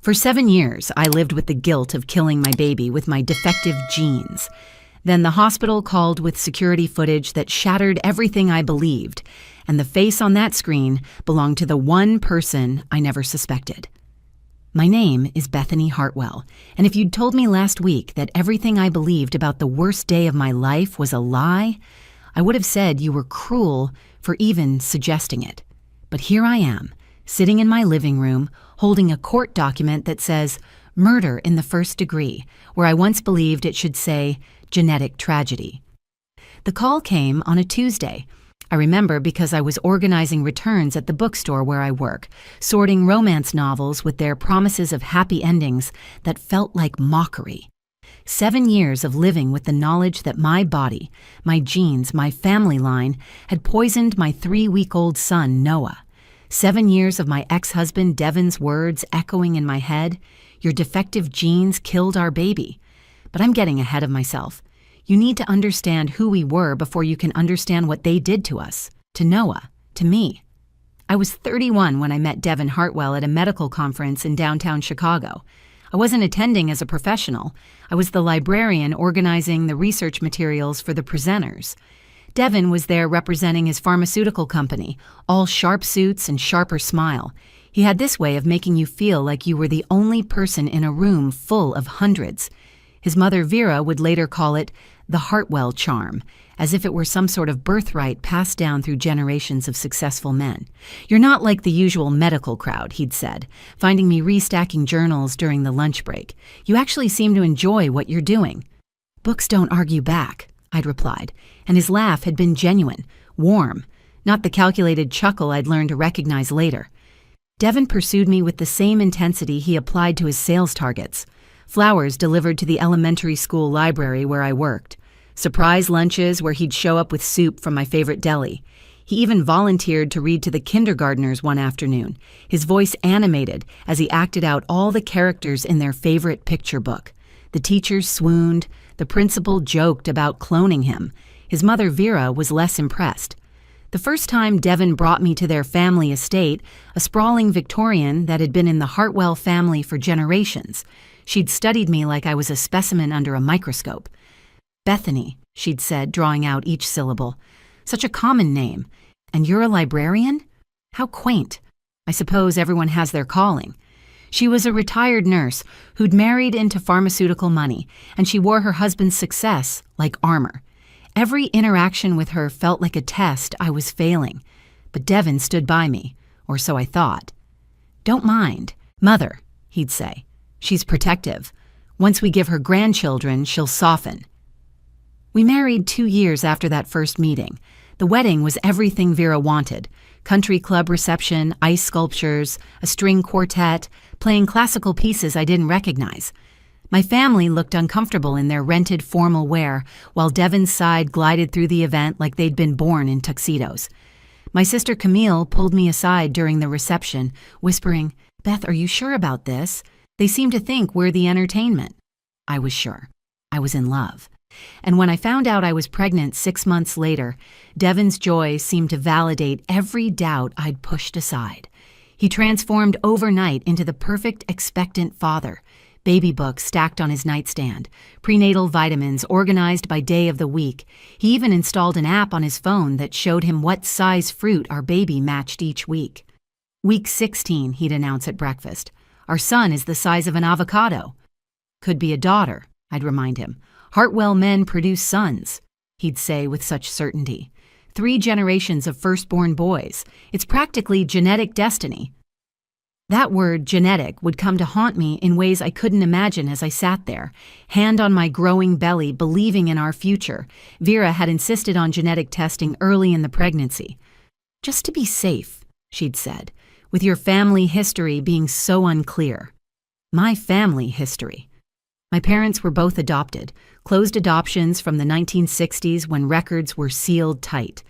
For 7 years, I lived with the guilt of killing my baby with my defective genes. Then the hospital called with security footage that shattered everything I believed, and the face on that screen belonged to the one person I never suspected. My name is Bethany Hartwell, and if you'd told me last week that everything I believed about the worst day of my life was a lie, I would have said you were cruel for even suggesting it. But here I am, sitting in my living room, holding a court document that says, "Murder in the first degree," where I once believed it should say, "genetic tragedy." The call came on a Tuesday. I remember because I was organizing returns at the bookstore where I work, sorting romance novels with their promises of happy endings that felt like mockery. 7 years of living with the knowledge that my body, my genes, my family line had poisoned my 3-week-old son, Noah. 7 years of my ex-husband Devin's words echoing in my head, "Your defective genes killed our baby." But I'm getting ahead of myself. You need to understand who we were before you can understand what they did to us, to Noah, to me. I was 31 when I met Devin Hartwell at a medical conference in downtown Chicago. I wasn't attending as a professional. I was the librarian organizing the research materials for the presenters. Devin was there representing his pharmaceutical company, all sharp suits and sharper smile. He had this way of making you feel like you were the only person in a room full of hundreds. His mother Vera would later call it the Hartwell charm, as if it were some sort of birthright passed down through generations of successful men. "You're not like the usual medical crowd," he'd said, finding me restacking journals during the lunch break. "You actually seem to enjoy what you're doing." "Books don't argue back," I'd replied, and his laugh had been genuine, warm, not the calculated chuckle I'd learned to recognize later. Devin pursued me with the same intensity he applied to his sales targets. Flowers delivered to the elementary school library where I worked. Surprise lunches where he'd show up with soup from my favorite deli. He even volunteered to read to the kindergartners one afternoon, his voice animated as he acted out all the characters in their favorite picture book. The teachers swooned. The principal joked about cloning him. His mother Vera was less impressed. The first time Devin brought me to their family estate, a sprawling Victorian that had been in the Hartwell family for generations, she'd studied me like I was a specimen under a microscope. "Bethany," she'd said, drawing out each syllable. "Such a common name. And you're a librarian? How quaint. I suppose everyone has their calling." She was a retired nurse who'd married into pharmaceutical money, and she wore her husband's success like armor. Every interaction with her felt like a test I was failing. But Devin stood by me, or so I thought. "Don't mind. Mother," he'd say. "She's protective. Once we give her grandchildren, she'll soften." We married 2 years after that first meeting. The wedding was everything Vera wanted. Country club reception, ice sculptures, a string quartet, playing classical pieces I didn't recognize. My family looked uncomfortable in their rented formal wear, while Devin's side glided through the event like they'd been born in tuxedos. My sister Camille pulled me aside during the reception, whispering, "Beth, are you sure about this? They seem to think we're the entertainment." I was sure. I was in love. And when I found out I was pregnant 6 months later, Devin's joy seemed to validate every doubt I'd pushed aside. He transformed overnight into the perfect expectant father. Baby books stacked on his nightstand, prenatal vitamins organized by day of the week. He even installed an app on his phone that showed him what size fruit our baby matched each week. "Week 16, he'd announce at breakfast. "Our son is the size of an avocado." "Could be a daughter," I'd remind him. "Hartwell men produce sons," he'd say with such certainty. 3 generations of firstborn boys. It's practically genetic destiny. That word, genetic, would come to haunt me in ways I couldn't imagine as I sat there, hand on my growing belly, believing in our future. Vera had insisted on genetic testing early in the pregnancy. "Just to be safe," she'd said, "with your family history being so unclear." My family history. My parents were both adopted, closed adoptions from the 1960s when records were sealed tight.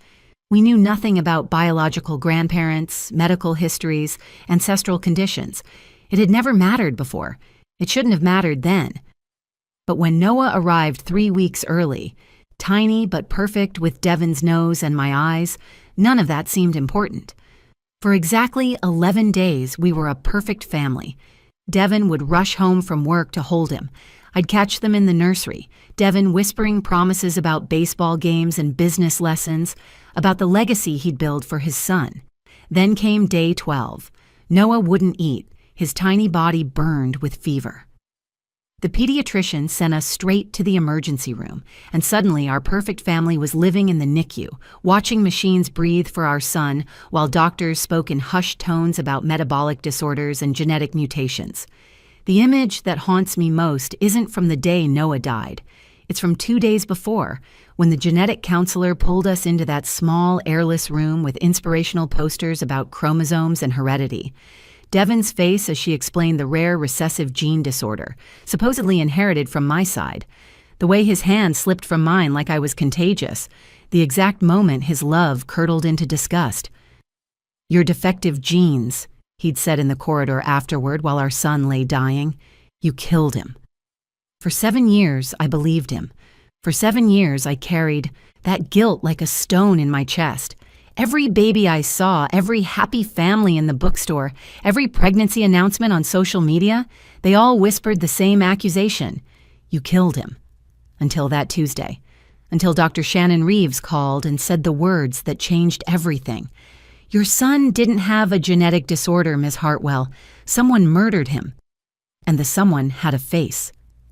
We knew nothing about biological grandparents, medical histories, ancestral conditions. It had never mattered before. It shouldn't have mattered then. But when Noah arrived 3 weeks early, tiny but perfect with Devin's nose and my eyes, none of that seemed important. For exactly 11 days, we were a perfect family. Devin would rush home from work to hold him. I'd catch them in the nursery, Devin whispering promises about baseball games and business lessons, about the legacy he'd build for his son. Then came day 12. Noah wouldn't eat. His tiny body burned with fever. The pediatrician sent us straight to the emergency room, and suddenly our perfect family was living in the NICU, watching machines breathe for our son while doctors spoke in hushed tones about metabolic disorders and genetic mutations. The image that haunts me most isn't from the day Noah died. It's from 2 days before, when the genetic counselor pulled us into that small, airless room with inspirational posters about chromosomes and heredity. Devin's face as she explained the rare recessive gene disorder, supposedly inherited from my side. The way his hand slipped from mine like I was contagious. The exact moment his love curdled into disgust. "Your defective genes," he'd said in the corridor afterward while our son lay dying. "You killed him." For 7 years, I believed him. For 7 years, I carried that guilt like a stone in my chest. Every baby I saw, every happy family in the bookstore, every pregnancy announcement on social media, they all whispered the same accusation. "You killed him." Until that Tuesday. Until Dr. Shannon Reeves called and said the words that changed everything. "Your son didn't have a genetic disorder, Ms. Hartwell. Someone murdered him." And the someone had a face,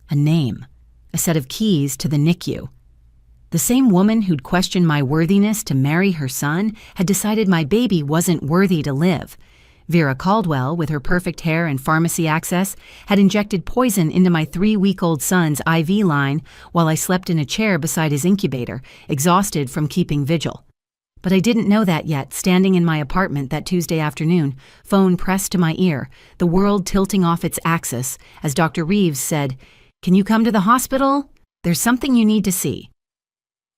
a name, a set of keys to the NICU. The same woman who'd questioned my worthiness to marry her son had decided my baby wasn't worthy to live. Vera Caldwell, with her perfect hair and pharmacy access, had injected poison into my 3-week-old son's IV line while I slept in a chair beside his incubator, exhausted from keeping vigil. But I didn't know that yet, standing in my apartment that Tuesday afternoon, phone pressed to my ear, the world tilting off its axis, as Dr. Reeves said, "Can you come to the hospital? There's something you need to see."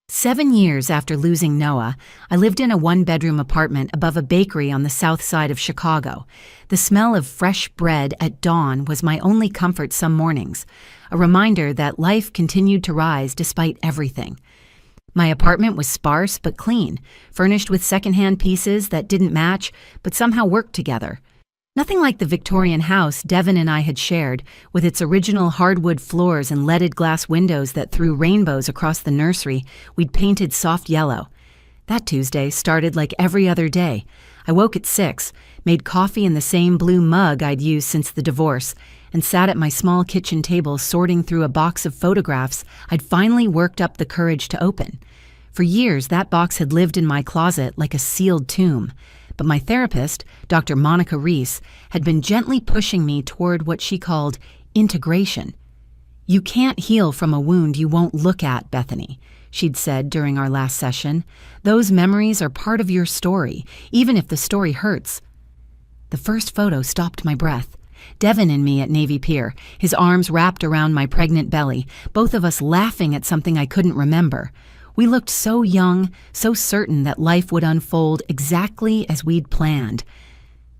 7 years after losing Noah, I lived in a 1-bedroom apartment above a bakery on the south side of Chicago. The smell of fresh bread at dawn was my only comfort some mornings, a reminder that life continued to rise despite everything. My apartment was sparse but clean, furnished with secondhand pieces that didn't match but somehow worked together. Nothing like the Victorian house Devin and I had shared, with its original hardwood floors and leaded glass windows that threw rainbows across the nursery we'd painted soft yellow. That Tuesday started like every other day. I woke at 6, made coffee in the same blue mug I'd used since the divorce, and sat at my small kitchen table sorting through a box of photographs I'd finally worked up the courage to open. For years, that box had lived in my closet like a sealed tomb. But my therapist, Dr. Monica Reese, had been gently pushing me toward what she called integration. "You can't heal from a wound you won't look at, Bethany," she'd said during our last session. "Those memories are part of your story, even if the story hurts." The first photo stopped my breath. Devin and me at Navy Pier, his arms wrapped around my pregnant belly, both of us laughing at something I couldn't remember. We looked so young, so certain that life would unfold exactly as we'd planned.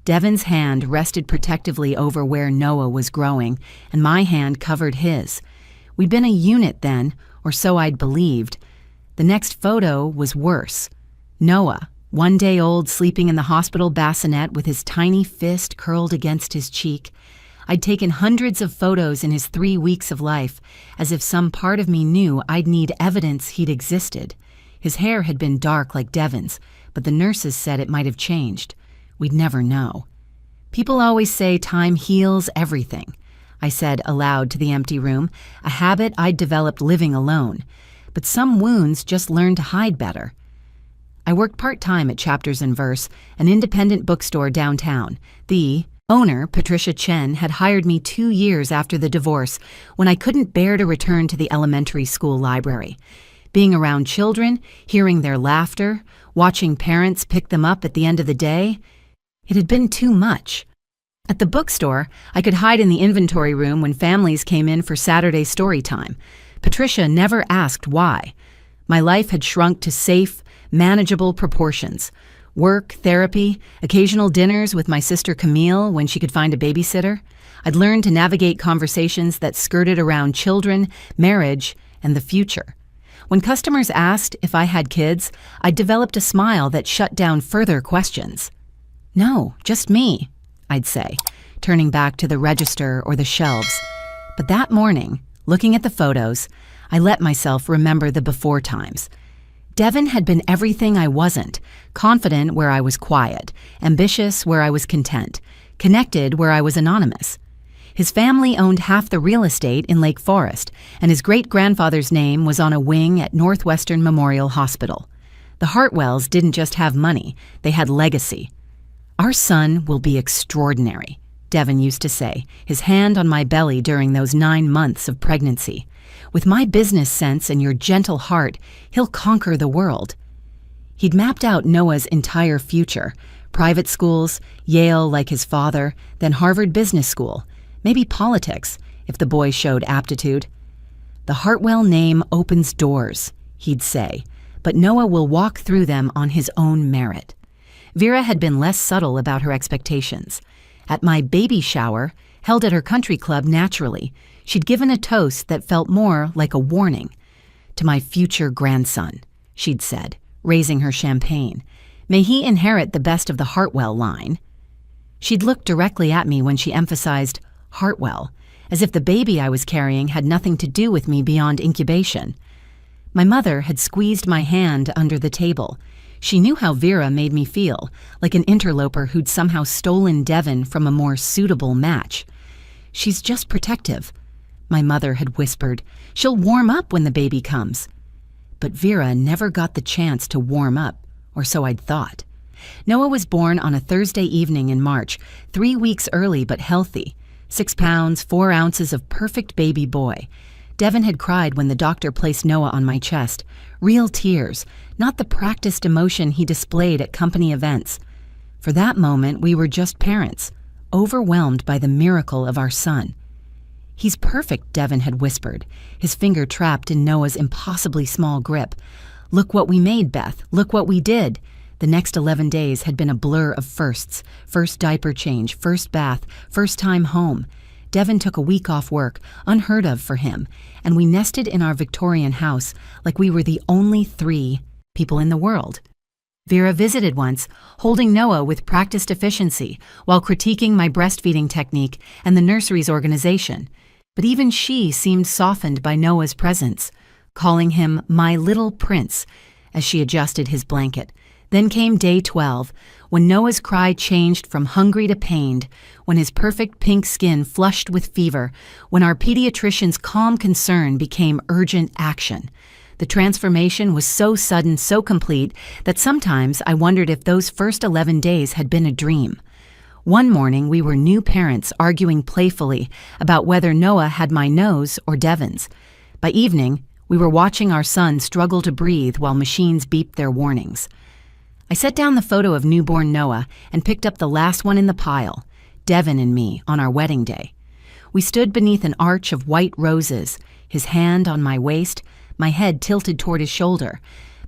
Devin's hand rested protectively over where Noah was growing, and my hand covered his. We'd been a unit then, or so I'd believed. The next photo was worse. Noah, 1 day old, sleeping in the hospital bassinet with his tiny fist curled against his cheek. I'd taken hundreds of photos in his 3 weeks of life, as if some part of me knew I'd need evidence he'd existed. His hair had been dark like Devin's, but the nurses said it might have changed. We'd never know. "People always say time heals everything," I said aloud to the empty room, a habit I'd developed living alone. But some wounds just learn to hide better. I worked part-time at Chapters and Verse, an independent bookstore downtown. The owner, Patricia Chen, had hired me 2 years after the divorce, when I couldn't bear to return to the elementary school library. Being around children, hearing their laughter, watching parents pick them up at the end of the day, it had been too much. At the bookstore, I could hide in the inventory room when families came in for Saturday story time. Patricia never asked why. My life had shrunk to safe, manageable proportions. Work, therapy, occasional dinners with my sister Camille when she could find a babysitter. I'd learned to navigate conversations that skirted around children, marriage, and the future. When customers asked if I had kids, I developed a smile that shut down further questions. "No, just me," I'd say. turning back to the register or the shelves. But that morning, looking at the photos, I let myself remember the before times. Devin had been everything I wasn't, confident where I was quiet, ambitious where I was content, connected where I was anonymous. His family owned half the real estate in Lake Forest, and his great-grandfather's name was on a wing at Northwestern Memorial Hospital. The Hartwells didn't just have money, they had legacy. "Our son will be extraordinary," Devin used to say, his hand on my belly during those 9 months of pregnancy. "With my business sense and your gentle heart, he'll conquer the world." He'd mapped out Noah's entire future: private schools, Yale like his father, then Harvard Business School, maybe politics, if the boy showed aptitude. "The Hartwell name opens doors," he'd say, "but Noah will walk through them on his own merit." Vera had been less subtle about her expectations. At my baby shower, held at her country club naturally, she'd given a toast that felt more like a warning. "To my future grandson," she'd said, raising her champagne. "May he inherit the best of the Hartwell line." She'd looked directly at me when she emphasized Hartwell, as if the baby I was carrying had nothing to do with me beyond incubation. My mother had squeezed my hand under the table. She knew how Vera made me feel, like an interloper who'd somehow stolen Devin from a more suitable match. "She's just protective," my mother had whispered. "She'll warm up when the baby comes." But Vera never got the chance to warm up, or so I'd thought. Noah was born on a Thursday evening in March, 3 weeks early but healthy. 6 pounds, 4 ounces of perfect baby boy. Devin had cried when the doctor placed Noah on my chest. Real tears, not the practiced emotion he displayed at company events. For that moment, we were just parents, overwhelmed by the miracle of our son. "He's perfect," Devin had whispered, his finger trapped in Noah's impossibly small grip. "Look what we made, Beth. Look what we did." The next 11 days had been a blur of firsts. First diaper change, first bath, first time home. Devin took a week off work, unheard of for him, and we nested in our Victorian house like we were the only 3 people in the world. Vera visited once, holding Noah with practiced efficiency while critiquing my breastfeeding technique and the nursery's organization. But even she seemed softened by Noah's presence, calling him my little prince as she adjusted his blanket. Then came day 12, when Noah's cry changed from hungry to pained, when his perfect pink skin flushed with fever, when our pediatrician's calm concern became urgent action. The transformation was so sudden, so complete, that sometimes I wondered if those first 11 days had been a dream. One morning, we were new parents arguing playfully about whether Noah had my nose or Devin's. By evening, we were watching our son struggle to breathe while machines beeped their warnings. I set down the photo of newborn Noah and picked up the last one in the pile, Devin and me, on our wedding day. We stood beneath an arch of white roses, his hand on my waist, my head tilted toward his shoulder.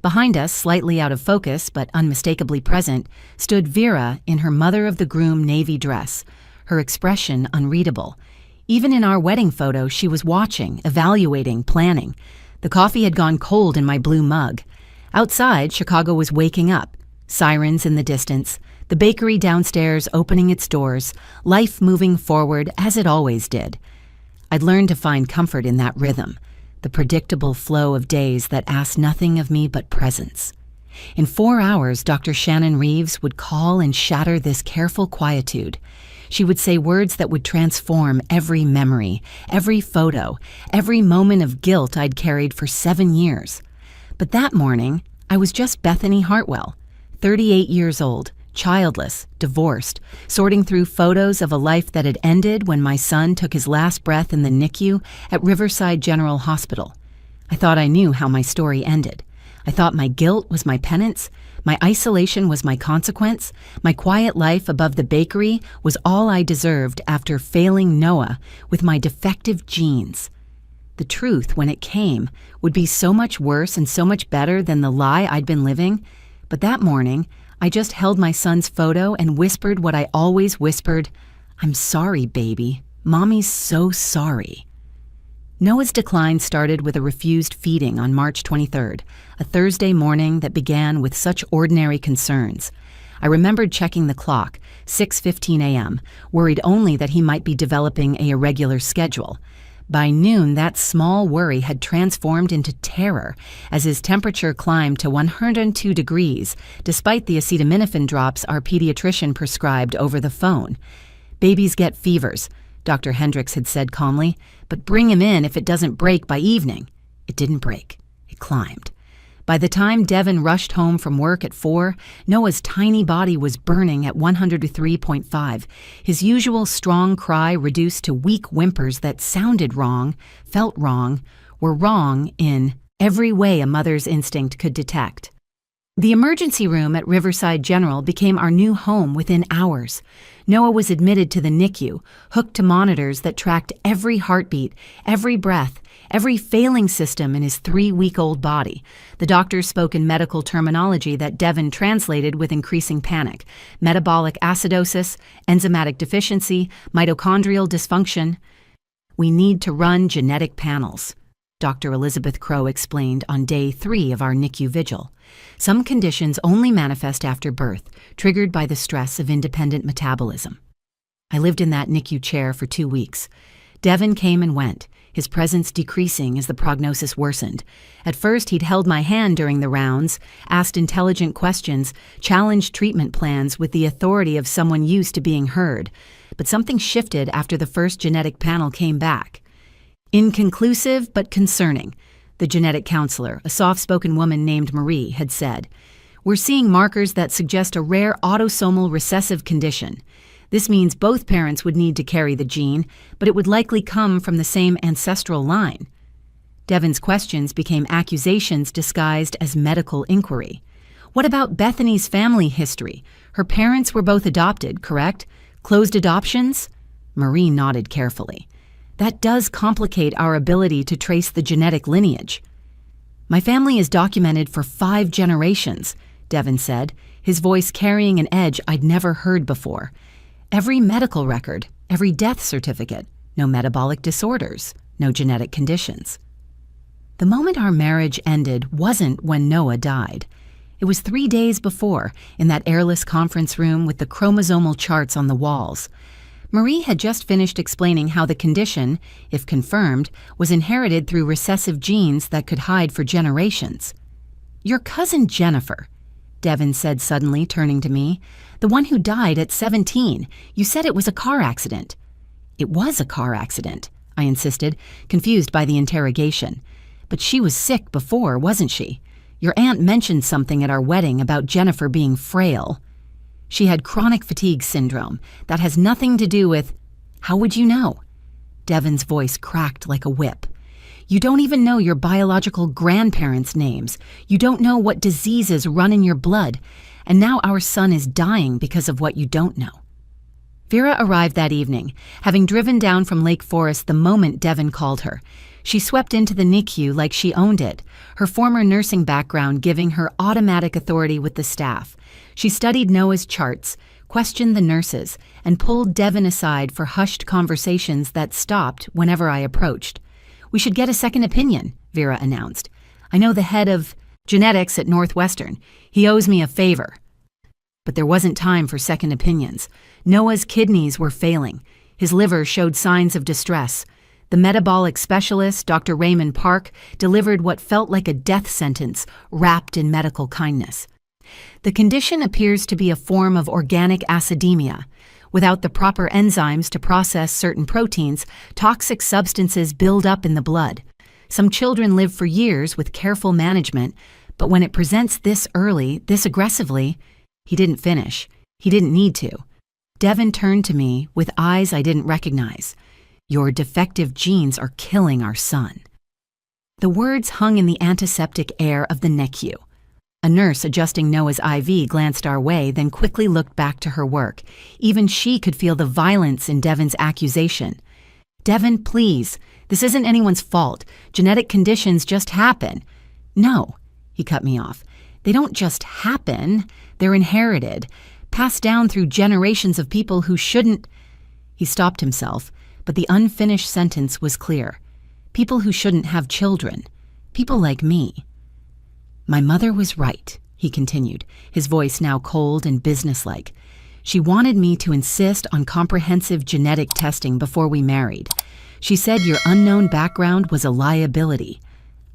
Behind us, slightly out of focus but unmistakably present, stood Vera in her mother-of-the-groom navy dress, her expression unreadable. Even in our wedding photo, she was watching, evaluating, planning. The coffee had gone cold in my blue mug. Outside, Chicago was waking up. Sirens in the distance, the bakery downstairs opening its doors, life moving forward as it always did. I'd learned to find comfort in that rhythm, the predictable flow of days that asked nothing of me but presence. In 4 hours, Dr. Shannon Reeves would call and shatter this careful quietude. She would say words that would transform every memory, every photo, every moment of guilt I'd carried for 7 years. But that morning, I was just Bethany Hartwell, 38 years old, childless, divorced, sorting through photos of a life that had ended when my son took his last breath in the NICU at Riverside General Hospital. I thought I knew how my story ended. I thought my guilt was my penance, my isolation was my consequence, my quiet life above the bakery was all I deserved after failing Noah with my defective genes. The truth, when it came, would be so much worse and so much better than the lie I'd been living. But that morning, I just held my son's photo and whispered what I always whispered, "I'm sorry, baby. Mommy's so sorry." Noah's decline started with a refused feeding on March 23rd, a Thursday morning that began with such ordinary concerns. I remembered checking the clock, 6:15 a.m., worried only that he might be developing a irregular schedule. By noon, that small worry had transformed into terror as his temperature climbed to 102 degrees, despite the acetaminophen drops our pediatrician prescribed over the phone. "Babies get fevers," Dr. Hendricks had said calmly, "but bring him in if it doesn't break by evening." It didn't break. It climbed. By the time Devin rushed home from work at 4, Noah's tiny body was burning at 103.5, his usual strong cry reduced to weak whimpers that sounded wrong, felt wrong, were wrong in every way a mother's instinct could detect. The emergency room at Riverside General became our new home within hours. Noah was admitted to the NICU, hooked to monitors that tracked every heartbeat, every breath, every failing system in his 3-week-old body. The doctors spoke in medical terminology that Devin translated with increasing panic: metabolic acidosis, enzymatic deficiency, mitochondrial dysfunction. "We need to run genetic panels," Dr. Elizabeth Crow explained on day 3 of our NICU vigil. "Some conditions only manifest after birth, triggered by the stress of independent metabolism." I lived in that NICU chair for 2 weeks. Devin came and went, his presence decreasing as the prognosis worsened. At first, he'd held my hand during the rounds, asked intelligent questions, challenged treatment plans with the authority of someone used to being heard. But something shifted after the first genetic panel came back. "Inconclusive but concerning," the genetic counselor, a soft-spoken woman named Marie, had said. "We're seeing markers that suggest a rare autosomal recessive condition. This means both parents would need to carry the gene, but it would likely come from the same ancestral line." Devin's questions became accusations disguised as medical inquiry. "What about Bethany's family history? Her parents were both adopted, correct? Closed adoptions?" Marie nodded carefully. "That does complicate our ability to trace the genetic lineage." "My family is documented for 5 generations, Devin said, his voice carrying an edge I'd never heard before. "Every medical record, every death certificate, no metabolic disorders, no genetic conditions." The moment our marriage ended wasn't when Noah died. It was 3 days before, in that airless conference room with the chromosomal charts on the walls. Marie had just finished explaining how the condition, if confirmed, was inherited through recessive genes that could hide for generations. "Your cousin Jennifer," Devin said suddenly, turning to me, "the one who died at 17. You said it was a car accident." "It was a car accident," I insisted, confused by the interrogation. "But she was sick before, wasn't she? Your aunt mentioned something at our wedding about Jennifer being frail." "She had chronic fatigue syndrome. That has nothing to do with—" "How would you know?" Devin's voice cracked like a whip. "You don't even know your biological grandparents' names. You don't know what diseases run in your blood. And now our son is dying because of what you don't know." Vera arrived that evening, having driven down from Lake Forest the moment Devin called her. She swept into the NICU like she owned it, her former nursing background giving her automatic authority with the staff. She studied Noah's charts, questioned the nurses, and pulled Devin aside for hushed conversations that stopped whenever I approached. "We should get a second opinion," Vera announced. "I know the head of genetics at Northwestern. He owes me a favor." But there wasn't time for second opinions. Noah's kidneys were failing. His liver showed signs of distress. The metabolic specialist, Dr. Raymond Park, delivered what felt like a death sentence wrapped in medical kindness. "The condition appears to be a form of organic acidemia. Without the proper enzymes to process certain proteins, toxic substances build up in the blood. Some children live for years with careful management, but when it presents this early, this aggressively—" He didn't finish. He didn't need to. Devin turned to me with eyes I didn't recognize. "Your defective genes are killing our son." The words hung in the antiseptic air of the NICU. A nurse adjusting Noah's IV glanced our way, then quickly looked back to her work. Even she could feel the violence in Devin's accusation. "Devin, please. This isn't anyone's fault. Genetic conditions just happen." "No," he cut me off. "They don't just happen. They're inherited, passed down through generations of people who shouldn't—" He stopped himself, but the unfinished sentence was clear. "People who shouldn't have children. People like me." My mother was right, he continued, his voice now cold and businesslike. She wanted me to insist on comprehensive genetic testing before we married. She said your unknown background was a liability.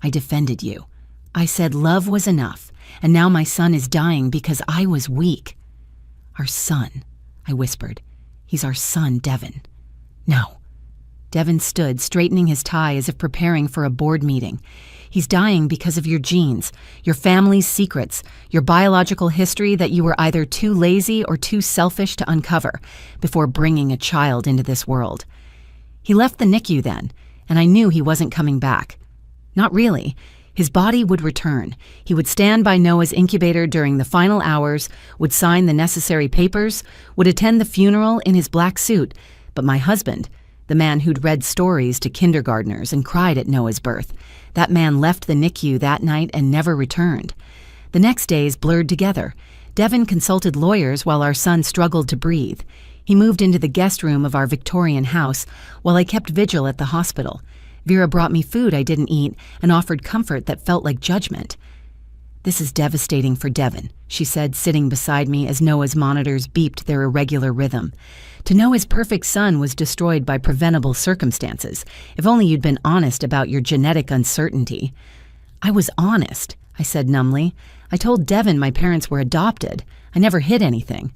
I defended you. I said love was enough, and now my son is dying because I was weak. Our son, I whispered. He's our son, Devin. No. Devin stood, straightening his tie as if preparing for a board meeting. He's dying because of your genes, your family's secrets, your biological history that you were either too lazy or too selfish to uncover before bringing a child into this world. He left the NICU then, and I knew he wasn't coming back. Not really. His body would return. He would stand by Noah's incubator during the final hours, would sign the necessary papers, would attend the funeral in his black suit. But my husband, the man who'd read stories to kindergartners and cried at Noah's birth, that man left the NICU that night and never returned. The next days blurred together. Devin consulted lawyers while our son struggled to breathe. He moved into the guest room of our Victorian house while I kept vigil at the hospital. Vera brought me food I didn't eat and offered comfort that felt like judgment. "This is devastating for Devin," she said, sitting beside me as Noah's monitors beeped their irregular rhythm. "To know his perfect son was destroyed by preventable circumstances. If only you'd been honest about your genetic uncertainty." "I was honest," I said numbly. "I told Devin my parents were adopted. I never hid anything."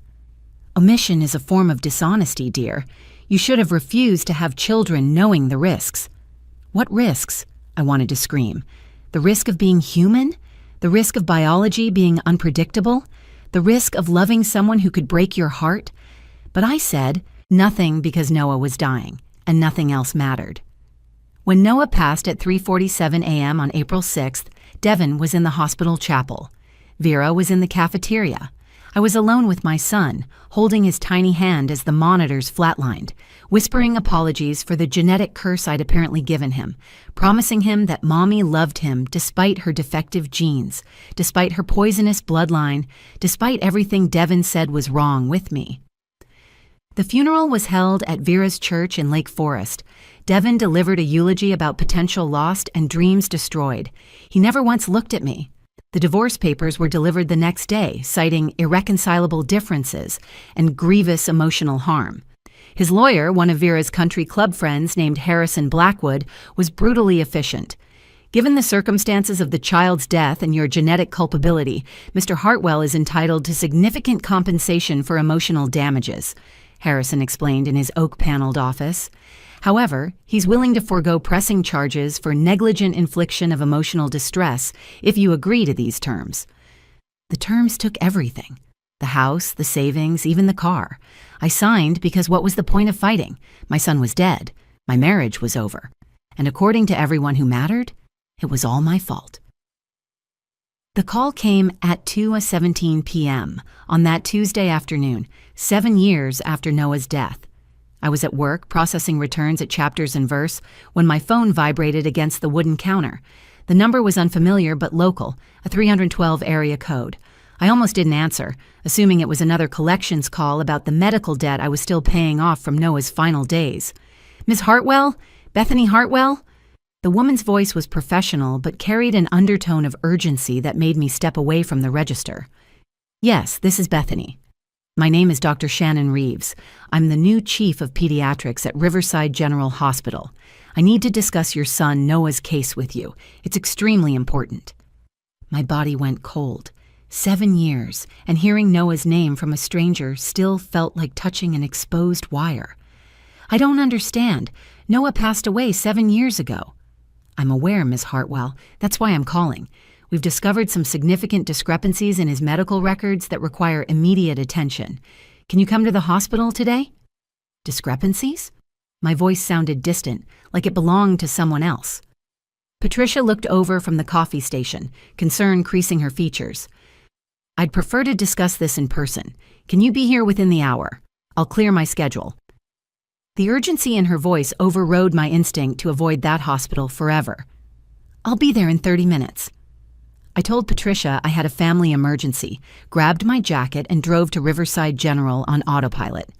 "Omission is a form of dishonesty, dear. You should have refused to have children knowing the risks." "What risks?" I wanted to scream. "The risk of being human? The risk of biology being unpredictable? The risk of loving someone who could break your heart?" But I said nothing because Noah was dying, and nothing else mattered. When Noah passed at 3:47 a.m. on April 6th, Devin was in the hospital chapel. Vera was in the cafeteria. I was alone with my son, holding his tiny hand as the monitors flatlined, whispering apologies for the genetic curse I'd apparently given him, promising him that Mommy loved him despite her defective genes, despite her poisonous bloodline, despite everything Devin said was wrong with me. The funeral was held at Vera's church in Lake Forest. Devin delivered a eulogy about potential lost and dreams destroyed. He never once looked at me. The divorce papers were delivered the next day, citing irreconcilable differences and grievous emotional harm. His lawyer, one of Vera's country club friends named Harrison Blackwood, was brutally efficient. "Given the circumstances of the child's death and your genetic culpability, Mr. Hartwell is entitled to significant compensation for emotional damages," Harrison explained in his oak-paneled office. "However, he's willing to forego pressing charges for negligent infliction of emotional distress if you agree to these terms." The terms took everything. The house, the savings, even the car. I signed because what was the point of fighting? My son was dead. My marriage was over. And according to everyone who mattered, it was all my fault. The call came at 2:17 p.m. on that Tuesday afternoon, 7 years after Noah's death. I was at work processing returns at Chapters and Verse when my phone vibrated against the wooden counter. The number was unfamiliar but local, a 312 area code. I almost didn't answer, assuming it was another collections call about the medical debt I was still paying off from Noah's final days. "Miss Hartwell? Bethany Hartwell?" The woman's voice was professional but carried an undertone of urgency that made me step away from the register. "Yes, this is Bethany. My name is Dr. Shannon Reeves. I'm the new chief of pediatrics at Riverside General Hospital. I need to discuss your son Noah's case with you. It's extremely important." My body went cold. 7 years, and hearing Noah's name from a stranger still felt like touching an exposed wire. "I don't understand. Noah passed away 7 years ago." "I'm aware, Miss Hartwell. That's why I'm calling. We've discovered some significant discrepancies in his medical records that require immediate attention. Can you come to the hospital today?" "Discrepancies?" My voice sounded distant, like it belonged to someone else. Patricia looked over from the coffee station, concern creasing her features. "I'd prefer to discuss this in person. Can you be here within the hour? I'll clear my schedule." The urgency in her voice overrode my instinct to avoid that hospital forever. "I'll be there in 30 minutes. I told Patricia I had a family emergency, grabbed my jacket, and drove to Riverside General on autopilot.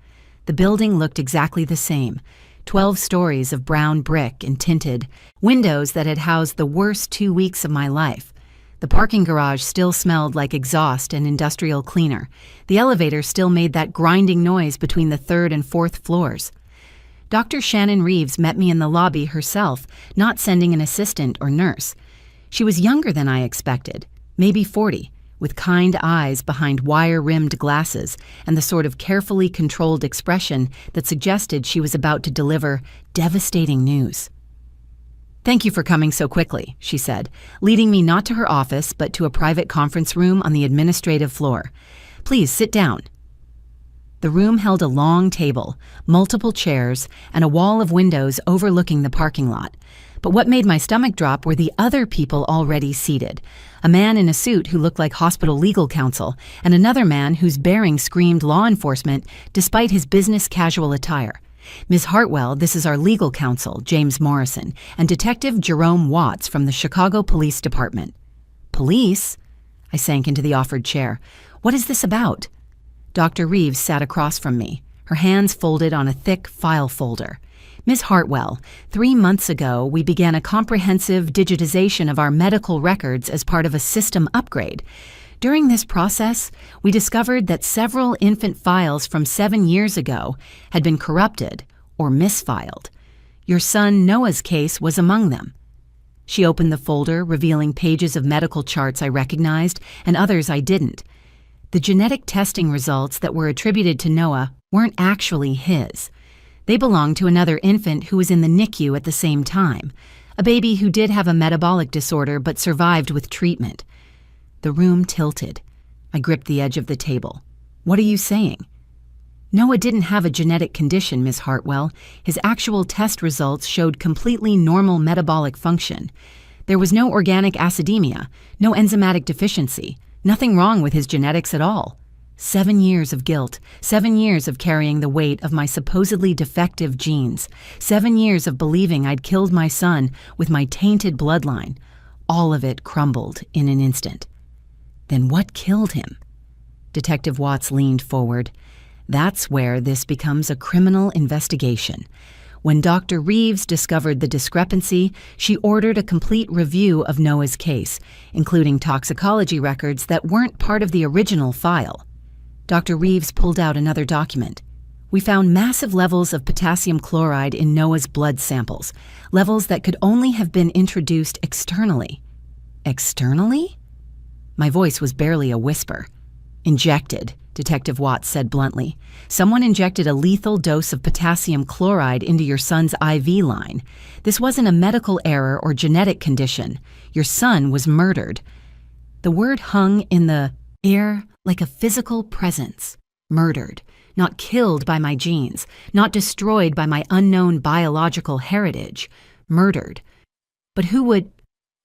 The building looked exactly the same, 12 stories of brown brick and tinted, windows that had housed the worst 2 weeks of my life. The parking garage still smelled like exhaust and industrial cleaner. The elevator still made that grinding noise between the third and fourth floors. Dr. Shannon Reeves met me in the lobby herself, not sending an assistant or nurse. She was younger than I expected, maybe 40, with kind eyes behind wire-rimmed glasses and the sort of carefully controlled expression that suggested she was about to deliver devastating news. "Thank you for coming so quickly," she said, leading me not to her office but to a private conference room on the administrative floor. "Please sit down." The room held a long table, multiple chairs, and a wall of windows overlooking the parking lot. But what made my stomach drop were the other people already seated. A man in a suit who looked like hospital legal counsel, and another man whose bearing screamed law enforcement despite his business casual attire. "Ms. Hartwell, this is our legal counsel, James Morrison, and Detective Jerome Watts from the Chicago Police Department." "Police?" I sank into the offered chair. "What is this about?" Dr. Reeves sat across from me, her hands folded on a thick file folder. "Ms. Hartwell, 3 months ago, we began a comprehensive digitization of our medical records as part of a system upgrade. During this process, we discovered that several infant files from 7 years ago had been corrupted or misfiled. Your son Noah's case was among them." She opened the folder, revealing pages of medical charts I recognized and others I didn't. The genetic testing results that were attributed to Noah weren't actually his. They belonged to another infant who was in the NICU at the same time, a baby who did have a metabolic disorder but survived with treatment. The room tilted. I gripped the edge of the table. "What are you saying?" "Noah didn't have a genetic condition, Ms. Hartwell. His actual test results showed completely normal metabolic function. There was no organic acidemia, no enzymatic deficiency. Nothing wrong with his genetics at all. 7 years of guilt, 7 years of carrying the weight of my supposedly defective genes, 7 years of believing I'd killed my son with my tainted bloodline. All of it crumbled in an instant." "Then what killed him?" Detective Watts leaned forward. "That's where this becomes a criminal investigation. When Dr. Reeves discovered the discrepancy, she ordered a complete review of Noah's case, including toxicology records that weren't part of the original file." Dr. Reeves pulled out another document. "We found massive levels of potassium chloride in Noah's blood samples, levels that could only have been introduced externally." "Externally?" My voice was barely a whisper. "Injected," Detective Watts said bluntly. "Someone injected a lethal dose of potassium chloride into your son's IV line. This wasn't a medical error or genetic condition. Your son was murdered." The word hung in the air like a physical presence. Murdered. Not killed by my genes. Not destroyed by my unknown biological heritage. Murdered. But who would...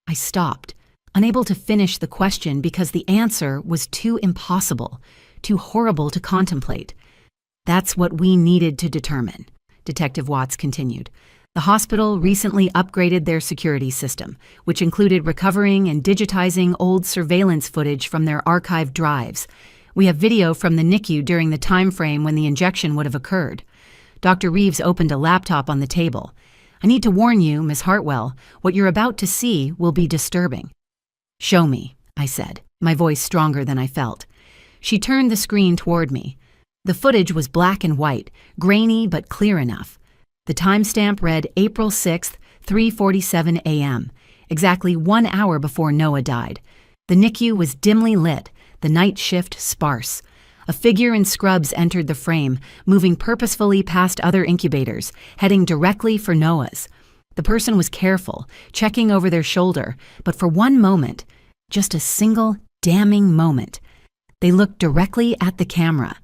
I stopped, unable to finish the question because the answer was too impossible, too horrible to contemplate. "That's what we needed to determine," Detective Watts continued. "The hospital recently upgraded their security system, which included recovering and digitizing old surveillance footage from their archived drives. We have video from the NICU during the time frame when the injection would have occurred." Dr. Reeves opened a laptop on the table. "I need to warn you, Ms. Hartwell, what you're about to see will be disturbing." "Show me," I said, my voice stronger than I felt. She turned the screen toward me. The footage was black and white, grainy but clear enough. The timestamp read April 6th, 3:47 a.m., exactly 1 hour before Noah died. The NICU was dimly lit, the night shift sparse. A figure in scrubs entered the frame, moving purposefully past other incubators, heading directly for Noah's. The person was careful, checking over their shoulder, but for one moment, just a single damning moment, they looked directly at the camera.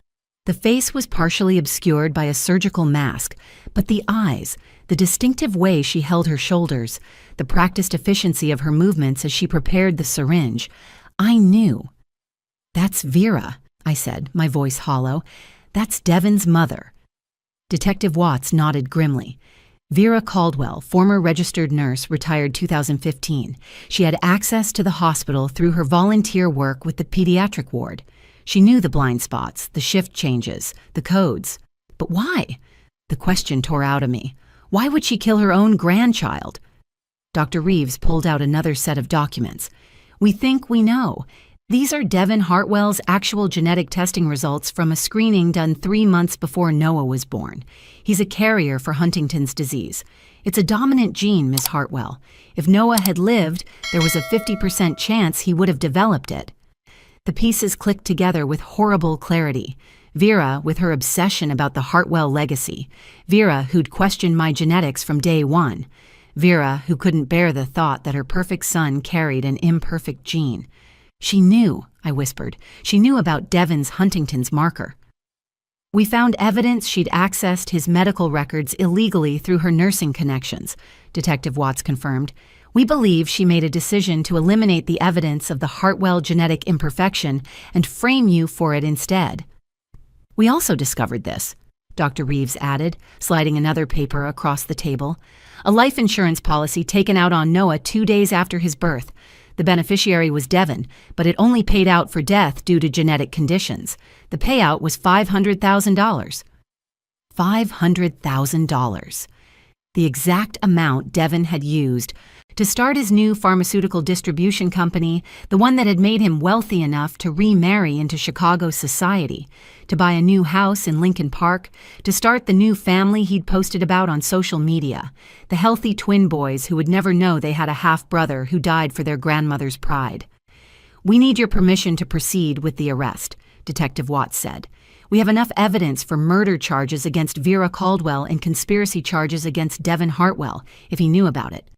The face was partially obscured by a surgical mask, but the eyes, the distinctive way she held her shoulders, the practiced efficiency of her movements as she prepared the syringe, I knew. "That's Vera," I said, my voice hollow. "That's Devon's mother." Detective Watts nodded grimly. "Vera Caldwell, former registered nurse, retired 2015. She had access to the hospital through her volunteer work with the pediatric ward. She knew the blind spots, the shift changes, the codes. But why? The question tore out of me. Why would she kill her own grandchild?" Dr. Reeves pulled out another set of documents. We think we know. These are Devin Hartwell's actual genetic testing results from a screening done 3 months before Noah was born. He's a carrier for Huntington's disease. It's a dominant gene, Miss Hartwell. If Noah had lived, there was a 50% chance he would have developed it. The pieces clicked together with horrible clarity. Vera, with her obsession about the Hartwell legacy. Vera, who'd questioned my genetics from day one. Vera, who couldn't bear the thought that her perfect son carried an imperfect gene. She knew, I whispered. She knew about Devin's Huntington's marker. We found evidence she'd accessed his medical records illegally through her nursing connections, Detective Watts confirmed. We believe she made a decision to eliminate the evidence of the Hartwell genetic imperfection and frame you for it instead. We also discovered this, Dr. Reeves added, sliding another paper across the table. A life insurance policy taken out on Noah 2 days after his birth. The beneficiary was Devin, but it only paid out for death due to genetic conditions. The payout was $500,000. $500,000. The exact amount Devin had used to start his new pharmaceutical distribution company, the one that had made him wealthy enough to remarry into Chicago society, to buy a new house in Lincoln Park, to start the new family he'd posted about on social media, the healthy twin boys who would never know they had a half-brother who died for their grandmother's pride. We need your permission to proceed with the arrest, Detective Watts said. We have enough evidence for murder charges against Vera Caldwell and conspiracy charges against Devin Hartwell, if he knew about it.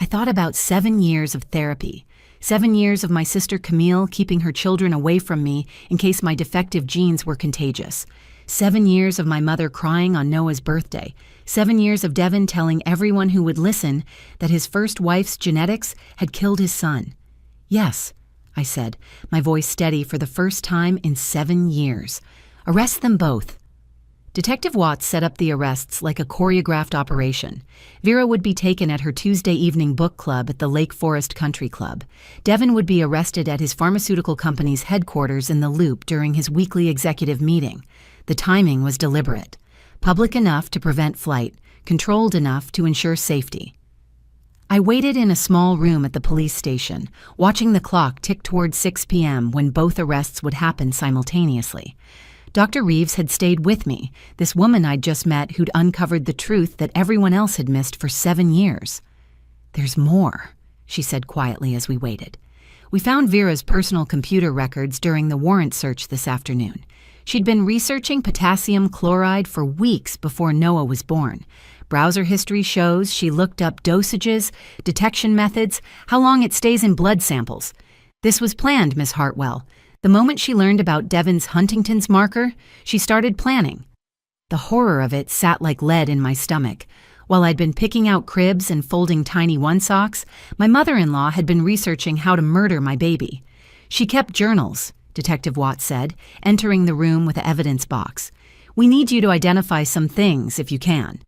I thought about 7 years of therapy, 7 years of my sister Camille keeping her children away from me in case my defective genes were contagious, 7 years of my mother crying on Noah's birthday, 7 years of Devin telling everyone who would listen that his first wife's genetics had killed his son. Yes, I said, my voice steady for the first time in 7 years. Arrest them both. Detective Watts set up the arrests like a choreographed operation. Vera would be taken at her Tuesday evening book club at the Lake Forest Country Club. Devin would be arrested at his pharmaceutical company's headquarters in the Loop during his weekly executive meeting. The timing was deliberate. Public enough to prevent flight, controlled enough to ensure safety. I waited in a small room at the police station, watching the clock tick toward 6 p.m. when both arrests would happen simultaneously. Dr. Reeves had stayed with me, this woman I'd just met who'd uncovered the truth that everyone else had missed for 7 years. There's more, she said quietly as we waited. We found Vera's personal computer records during the warrant search this afternoon. She'd been researching potassium chloride for weeks before Noah was born. Browser history shows she looked up dosages, detection methods, how long it stays in blood samples. This was planned, Miss Hartwell. The moment she learned about Devin's Huntington's marker, she started planning. The horror of it sat like lead in my stomach. While I'd been picking out cribs and folding tiny one-socks, my mother-in-law had been researching how to murder my baby. She kept journals, Detective Watts said, entering the room with the evidence box. We need you to identify some things, if you can.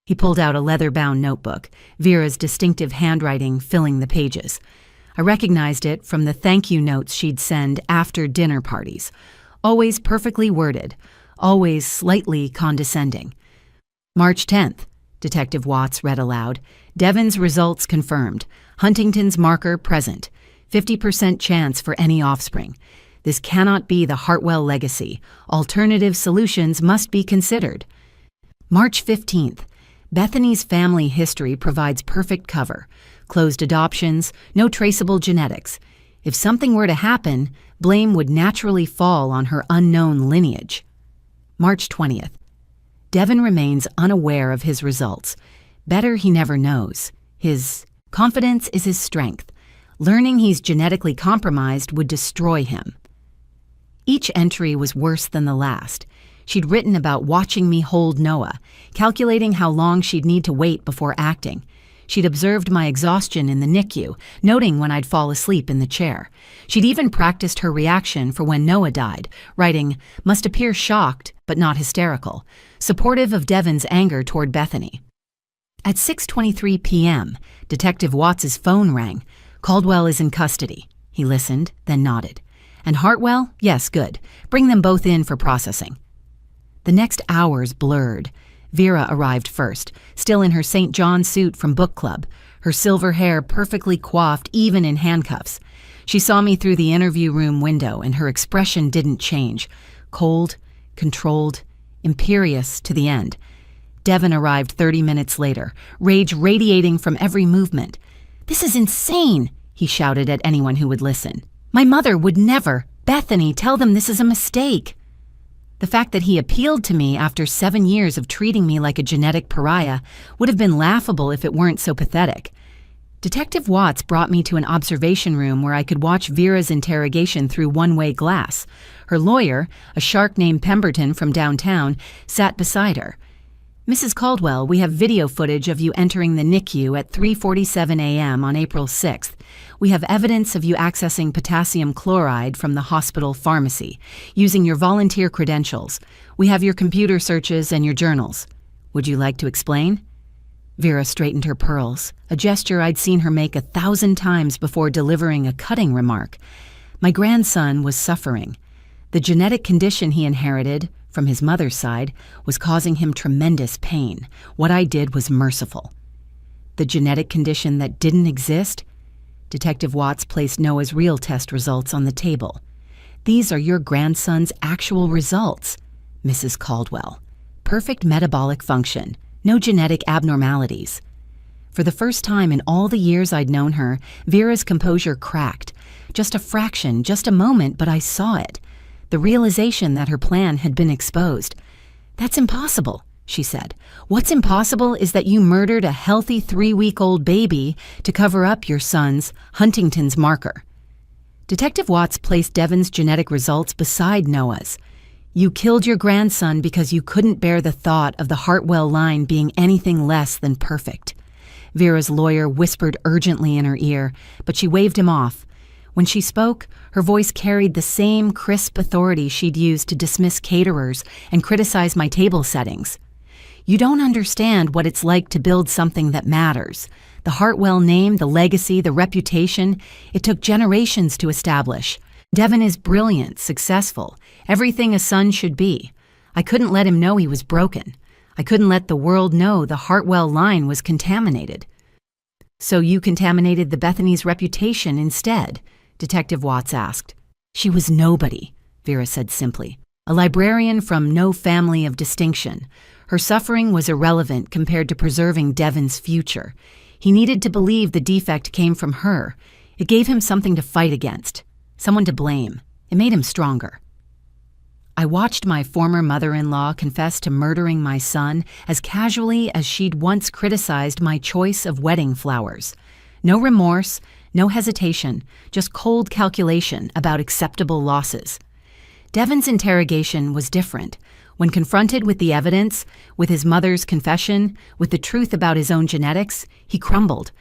He pulled out a leather-bound notebook, Vera's distinctive handwriting filling the pages. I recognized it from the thank you notes she'd send after dinner parties. Always perfectly worded, always slightly condescending. March 10th, Detective Watts read aloud. Devin's results confirmed. Huntington's marker present. 50% chance for any offspring. This cannot be the Hartwell legacy. Alternative solutions must be considered. March 15th. Bethany's family history provides perfect cover. Closed adoptions, no traceable genetics. If something were to happen, blame would naturally fall on her unknown lineage. March 20th. Devin remains unaware of his results. Better he never knows. His confidence is his strength. Learning he's genetically compromised would destroy him. Each entry was worse than the last. She'd written about watching me hold Noah, calculating how long she'd need to wait before acting. She'd observed my exhaustion in the NICU, noting when I'd fall asleep in the chair. She'd even practiced her reaction for when Noah died, writing, must appear shocked, but not hysterical, supportive of Devin's anger toward Bethany. At 6:23 p.m., Detective Watts's phone rang. Caldwell is in custody. He listened, then nodded. And Hartwell? Yes, good. Bring them both in for processing. The next hours blurred. Vera arrived first, still in her St. John suit from book club, her silver hair perfectly coiffed even in handcuffs. She saw me through the interview room window, and her expression didn't change. Cold, controlled, imperious to the end. Devin arrived 30 minutes later, rage radiating from every movement. "This is insane," he shouted at anyone who would listen. "My mother would never. Bethany, tell them this is a mistake." The fact that he appealed to me after 7 years of treating me like a genetic pariah would have been laughable if it weren't so pathetic. Detective Watts brought me to an observation room where I could watch Vera's interrogation through one-way glass. Her lawyer, a shark named Pemberton from downtown, sat beside her. "Mrs. Caldwell, we have video footage of you entering the NICU at 3:47 a.m. on April 6th. We have evidence of you accessing potassium chloride from the hospital pharmacy, using your volunteer credentials. We have your computer searches and your journals. Would you like to explain?" Vera straightened her pearls, a gesture I'd seen her make 1,000 times before delivering a cutting remark. My grandson was suffering. The genetic condition he inherited, from his mother's side, was causing him tremendous pain. What I did was merciful. The genetic condition that didn't exist? Detective Watts placed Noah's real test results on the table. "These are your grandson's actual results, Mrs. Caldwell. Perfect metabolic function, no genetic abnormalities." For the first time in all the years I'd known her, Vera's composure cracked. Just a fraction, just a moment, but I saw it. The realization that her plan had been exposed. "That's impossible," she said. "What's impossible is that you murdered a healthy 3-week-old baby to cover up your son's Huntington's marker." Detective Watts placed Devin's genetic results beside Noah's. "You killed your grandson because you couldn't bear the thought of the Hartwell line being anything less than perfect." Vera's lawyer whispered urgently in her ear, but she waved him off. When she spoke, her voice carried the same crisp authority she'd used to dismiss caterers and criticize my table settings. "You don't understand what it's like to build something that matters. The Hartwell name, the legacy, the reputation, it took generations to establish. Devin is brilliant, successful, everything a son should be. I couldn't let him know he was broken. I couldn't let the world know the Hartwell line was contaminated." "So you contaminated the Bethany's reputation instead?" Detective Watts asked. "She was nobody," Vera said simply. "A librarian from no family of distinction. Her suffering was irrelevant compared to preserving Devin's future. He needed to believe the defect came from her. It gave him something to fight against, someone to blame. It made him stronger." I watched my former mother-in-law confess to murdering my son as casually as she'd once criticized my choice of wedding flowers. No remorse, no hesitation, just cold calculation about acceptable losses. Devin's interrogation was different. When confronted with the evidence, with his mother's confession, with the truth about his own genetics, he crumbled.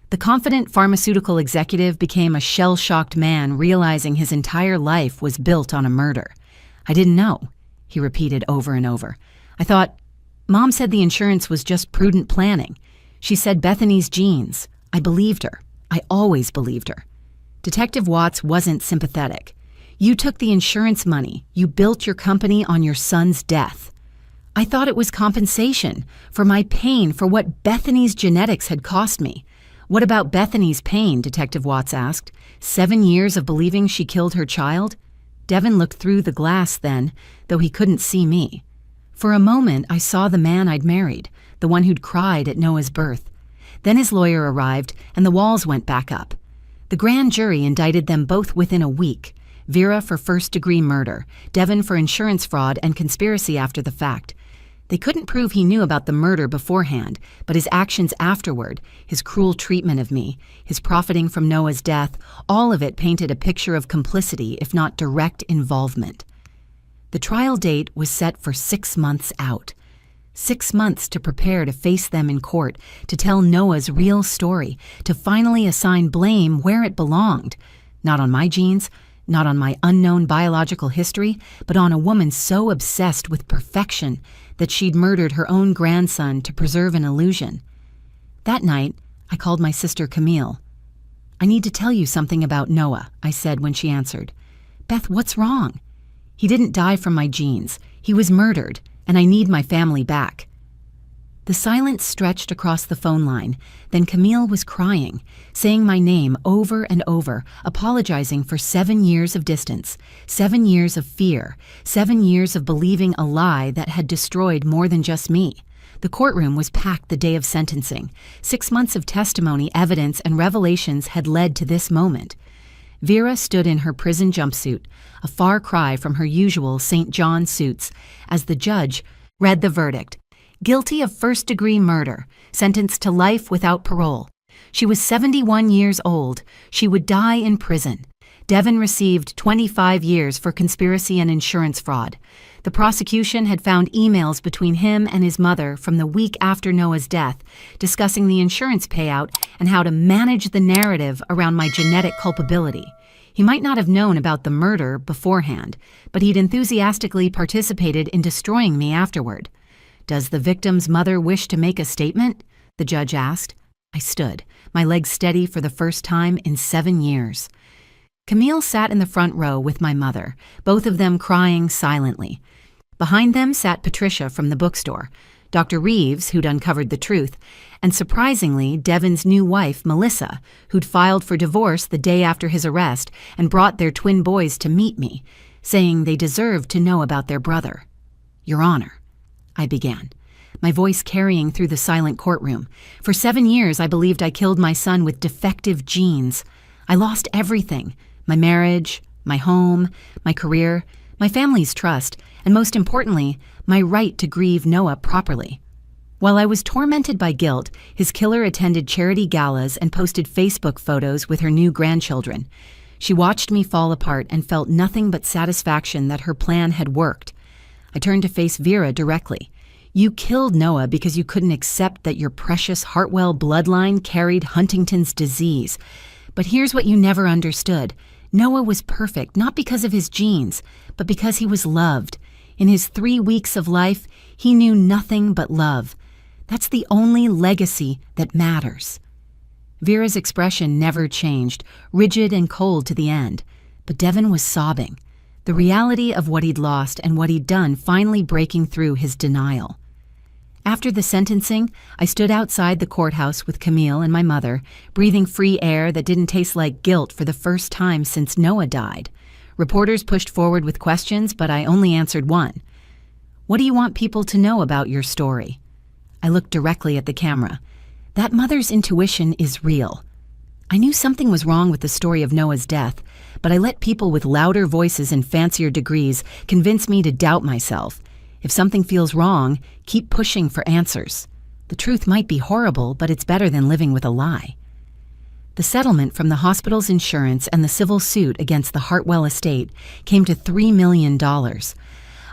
The confident pharmaceutical executive became a shell-shocked man realizing his entire life was built on a murder. "I didn't know," he repeated over and over. "I thought, Mom said the insurance was just prudent planning. She said Bethany's genes. I believed her. I always believed her." Detective Watts wasn't sympathetic. "You took the insurance money. You built your company on your son's death." "I thought it was compensation for my pain, for what Bethany's genetics had cost me." "What about Bethany's pain?" Detective Watts asked. 7 years of believing she killed her child? Devin looked through the glass then, though he couldn't see me. For a moment, I saw the man I'd married, the one who'd cried at Noah's birth. Then his lawyer arrived, and the walls went back up. The grand jury indicted them both within a week. Vera for first-degree murder, Devin for insurance fraud and conspiracy after the fact. They couldn't prove he knew about the murder beforehand, but his actions afterward, his cruel treatment of me, his profiting from Noah's death, all of it painted a picture of complicity, if not direct involvement. The trial date was set for 6 months out. 6 months to prepare to face them in court, to tell Noah's real story, to finally assign blame where it belonged. Not on my genes, not on my unknown biological history, but on a woman so obsessed with perfection that she'd murdered her own grandson to preserve an illusion. That night, I called my sister Camille. "I need to tell you something about Noah," I said when she answered. "Beth, what's wrong?" "He didn't die from my genes. He was murdered, and I need my family back." The silence stretched across the phone line. Then Camille was crying, saying my name over and over, apologizing for 7 years of distance, 7 years of fear, 7 years of believing a lie that had destroyed more than just me. The courtroom was packed the day of sentencing. 6 months of testimony, evidence, and revelations had led to this moment. Vera stood in her prison jumpsuit, a far cry from her usual St. John suits, as the judge read the verdict. Guilty of first-degree murder, sentenced to life without parole. She was 71 years old. She would die in prison. Devin received 25 years for conspiracy and insurance fraud. The prosecution had found emails between him and his mother from the week after Noah's death, discussing the insurance payout and how to manage the narrative around my genetic culpability. He might not have known about the murder beforehand, but he'd enthusiastically participated in destroying me afterward. "Does the victim's mother wish to make a statement?" the judge asked. I stood, my legs steady for the first time in 7 years. Camille sat in the front row with my mother, both of them crying silently. Behind them sat Patricia from the bookstore, Dr. Reeves, who'd uncovered the truth, and surprisingly, Devin's new wife, Melissa, who'd filed for divorce the day after his arrest and brought their twin boys to meet me, saying they deserved to know about their brother. "Your Honor," I began, my voice carrying through the silent courtroom. "For 7 years, I believed I killed my son with defective genes. I lost everything: my marriage, my home, my career, my family's trust, and most importantly, my right to grieve Noah properly." While I was tormented by guilt, his killer attended charity galas and posted Facebook photos with her new grandchildren. She watched me fall apart and felt nothing but satisfaction that her plan had worked. I turned to face Vera directly. "You killed Noah because you couldn't accept that your precious Hartwell bloodline carried Huntington's disease. But here's what you never understood. Noah was perfect, not because of his genes, but because he was loved. In his 3 weeks of life, he knew nothing but love. That's the only legacy that matters." Vera's expression never changed, rigid and cold to the end. But Devin was sobbing, the reality of what he'd lost and what he'd done finally breaking through his denial. After the sentencing, I stood outside the courthouse with Camille and my mother, breathing free air that didn't taste like guilt for the first time since Noah died. Reporters pushed forward with questions, but I only answered one. "What do you want people to know about your story?" I looked directly at the camera. That mother's intuition is real. I knew something was wrong with the story of Noah's death, but I let people with louder voices and fancier degrees convince me to doubt myself. If something feels wrong, keep pushing for answers. The truth might be horrible, but it's better than living with a lie. The settlement from the hospital's insurance and the civil suit against the Hartwell estate came to $3 million.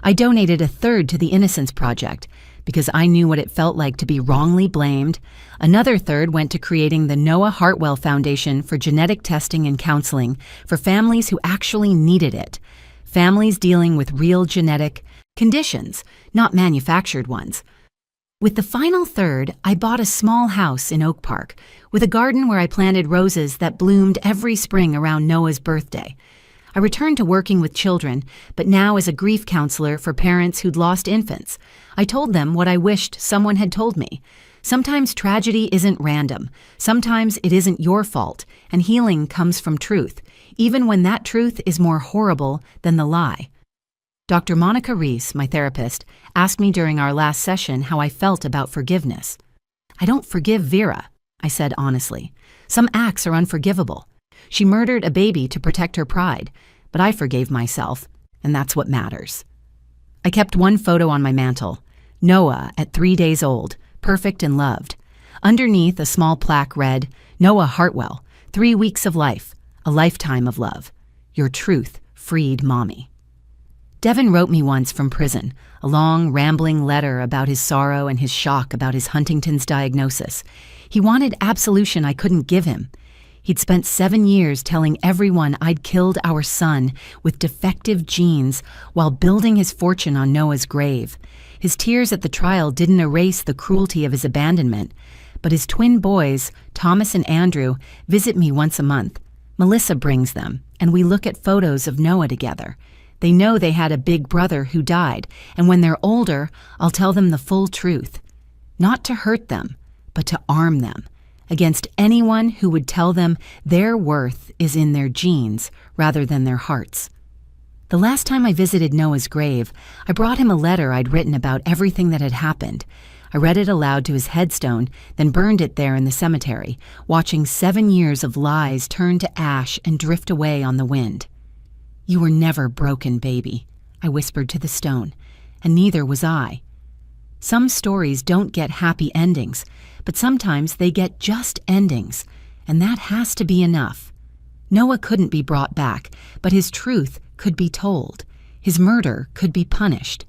I donated a third to the Innocence Project because I knew what it felt like to be wrongly blamed. Another third went to creating the Noah Hartwell Foundation for genetic testing and counseling for families who actually needed it. Families dealing with real genetic conditions, not manufactured ones. With the final third, I bought a small house in Oak Park with a garden where I planted roses that bloomed every spring around Noah's birthday. I returned to working with children, but now as a grief counselor for parents who'd lost infants. I told them what I wished someone had told me. Sometimes tragedy isn't random. Sometimes it isn't your fault, and healing comes from truth, even when that truth is more horrible than the lie. Dr. Monica Reese, my therapist, asked me during our last session how I felt about forgiveness. "I don't forgive Vera," I said honestly. "Some acts are unforgivable. She murdered a baby to protect her pride, but I forgave myself, and that's what matters." I kept one photo on my mantle, Noah at 3 days old, perfect and loved. Underneath, a small plaque read, "Noah Hartwell, 3 weeks of life, a lifetime of love. Your truth freed Mommy." Devin wrote me once from prison, a long, rambling letter about his sorrow and his shock about his Huntington's diagnosis. He wanted absolution I couldn't give him. He'd spent 7 years telling everyone I'd killed our son with defective genes while building his fortune on Noah's grave. His tears at the trial didn't erase the cruelty of his abandonment, but his twin boys, Thomas and Andrew, visit me once a month. Melissa brings them, and we look at photos of Noah together. They know they had a big brother who died, and when they're older, I'll tell them the full truth. not to hurt them, but to arm them against anyone who would tell them their worth is in their genes rather than their hearts. The last time I visited Noah's grave, I brought him a letter I'd written about everything that had happened. I read it aloud to his headstone, then burned it there in the cemetery, watching 7 years of lies turn to ash and drift away on the wind. "You were never broken, baby," I whispered to the stone, and neither was I. Some stories don't get happy endings, but sometimes they get just endings, and that has to be enough. Noah couldn't be brought back, but his truth could be told. His murder could be punished.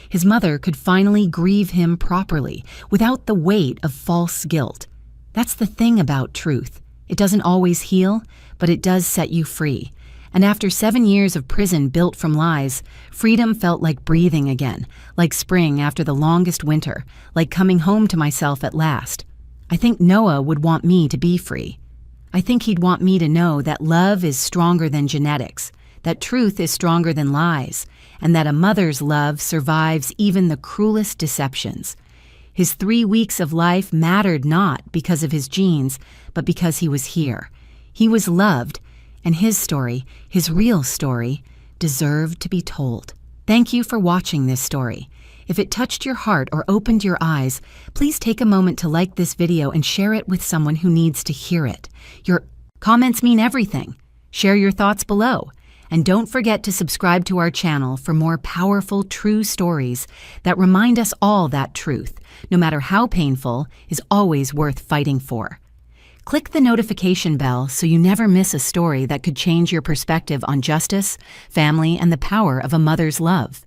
His mother could finally grieve him properly, without the weight of false guilt. That's the thing about truth. It doesn't always heal, but it does set you free. And after 7 years of prison built from lies, freedom felt like breathing again, like spring after the longest winter, like coming home to myself at last. I think Noah would want me to be free. I think he'd want me to know that love is stronger than genetics, that truth is stronger than lies, and that a mother's love survives even the cruelest deceptions. His 3 weeks of life mattered not because of his genes, but because he was here. He was loved, and his story, his real story, deserved to be told. Thank you for watching this story. If it touched your heart or opened your eyes, please take a moment to like this video and share it with someone who needs to hear it. Your comments mean everything. Share your thoughts below. And don't forget to subscribe to our channel for more powerful, true stories that remind us all that truth, no matter how painful, is always worth fighting for. Click the notification bell so you never miss a story that could change your perspective on justice, family, and the power of a mother's love.